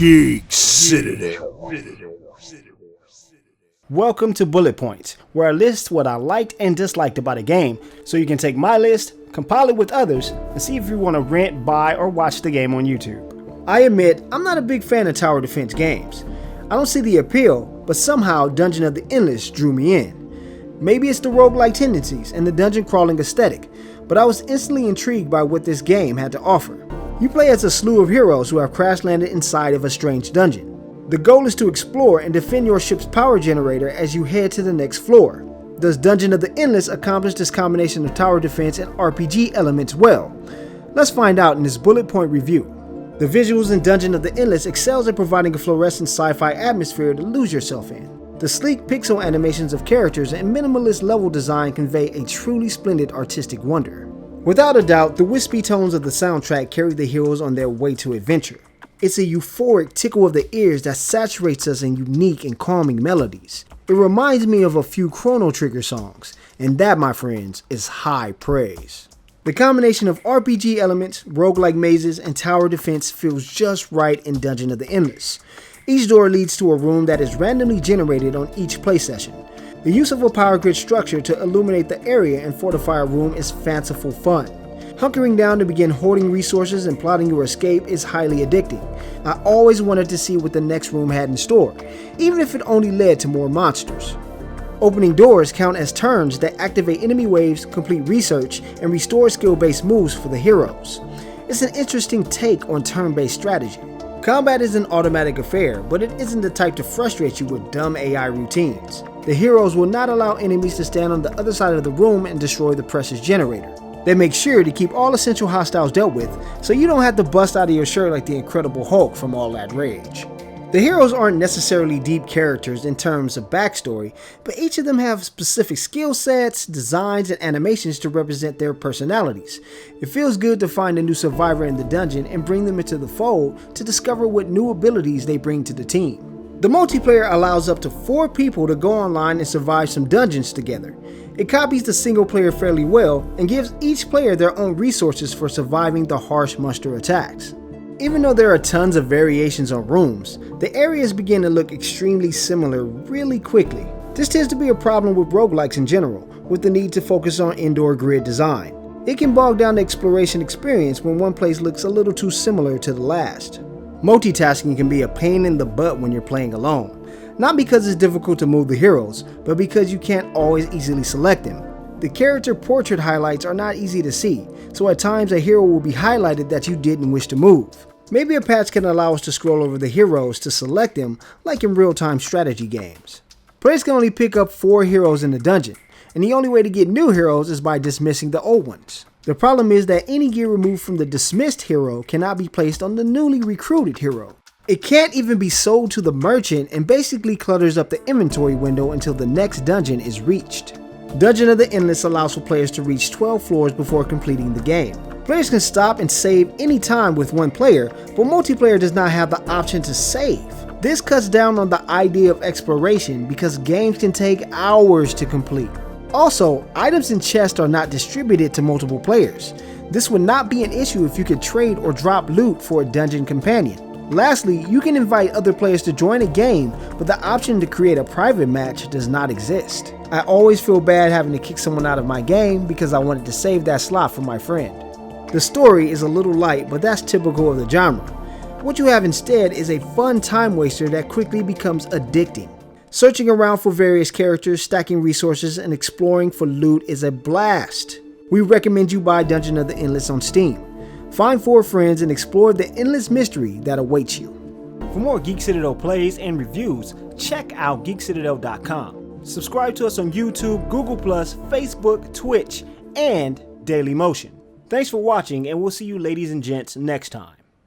Geek Citadel. Welcome to Bullet Points, where I list what I liked and disliked about a game, so you can take my list, compile it with others, and see if you want to rent, buy, or watch the game on YouTube. I admit, I'm not a big fan of tower defense games. I don't see the appeal, but somehow Dungeon of the Endless drew me in. Maybe it's the roguelike tendencies and the dungeon crawling aesthetic, but I was instantly intrigued by what this game had to offer. You play as a slew of heroes who have crash landed inside of a strange dungeon. The goal is to explore and defend your ship's power generator as you head to the next floor. Does Dungeon of the Endless accomplish this combination of tower defense and RPG elements well? Let's find out in this bullet point review. The visuals in Dungeon of the Endless excels at providing a fluorescent sci-fi atmosphere to lose yourself in. The sleek pixel animations of characters and minimalist level design convey a truly splendid artistic wonder. Without a doubt, the wispy tones of the soundtrack carry the heroes on their way to adventure. It's a euphoric tickle of the ears that saturates us in unique and calming melodies. It reminds me of a few Chrono Trigger songs, and that, my friends, is high praise. The combination of RPG elements, roguelike mazes, and tower defense feels just right in Dungeon of the Endless. Each door leads to a room that is randomly generated on each play session. The use of a power grid structure to illuminate the area and fortify a room is fanciful fun. Hunkering down to begin hoarding resources and plotting your escape is highly addicting. I always wanted to see what the next room had in store, even if it only led to more monsters. Opening doors count as turns that activate enemy waves, complete research, and restore skill-based moves for the heroes. It's an interesting take on turn-based strategy. Combat is an automatic affair, but it isn't the type to frustrate you with dumb AI routines. The heroes will not allow enemies to stand on the other side of the room and destroy the precious generator. They make sure to keep all essential hostiles dealt with, so you don't have to bust out of your shirt like the Incredible Hulk from all that rage. The heroes aren't necessarily deep characters in terms of backstory, but each of them have specific skill sets, designs, and animations to represent their personalities. It feels good to find a new survivor in the dungeon and bring them into the fold to discover what new abilities they bring to the team. The multiplayer allows up to 4 people to go online and survive some dungeons together. It copies the single player fairly well and gives each player their own resources for surviving the harsh monster attacks. Even though there are tons of variations on rooms, the areas begin to look extremely similar really quickly. This tends to be a problem with roguelikes in general, with the need to focus on indoor grid design. It can bog down the exploration experience when one place looks a little too similar to the last. Multitasking can be a pain in the butt when you're playing alone. Not because it's difficult to move the heroes, but because you can't always easily select them. The character portrait highlights are not easy to see, so at times a hero will be highlighted that you didn't wish to move. Maybe a patch can allow us to scroll over the heroes to select them, like in real-time strategy games. Players can only pick up 4 heroes in the dungeon, and the only way to get new heroes is by dismissing the old ones. The problem is that any gear removed from the dismissed hero cannot be placed on the newly recruited hero. It can't even be sold to the merchant and basically clutters up the inventory window until the next dungeon is reached. Dungeon of the Endless allows for players to reach 12 floors before completing the game. Players can stop and save any time with one player, but multiplayer does not have the option to save. This cuts down on the idea of exploration because games can take hours to complete. Also, items and chests are not distributed to multiple players. This would not be an issue if you could trade or drop loot for a dungeon companion. Lastly, you can invite other players to join a game, but the option to create a private match does not exist. I always feel bad having to kick someone out of my game because I wanted to save that slot for my friend. The story is a little light, but that's typical of the genre. What you have instead is a fun time waster that quickly becomes addicting. Searching around for various characters, stacking resources, and exploring for loot is a blast. We recommend you buy Dungeon of the Endless on Steam. Find 4 friends and explore the endless mystery that awaits you. For more Geek Citadel plays and reviews, check out geekcitadel.com. Subscribe to us on YouTube, Google+, Facebook, Twitch, and Dailymotion. Thanks for watching, and we'll see you ladies and gents next time.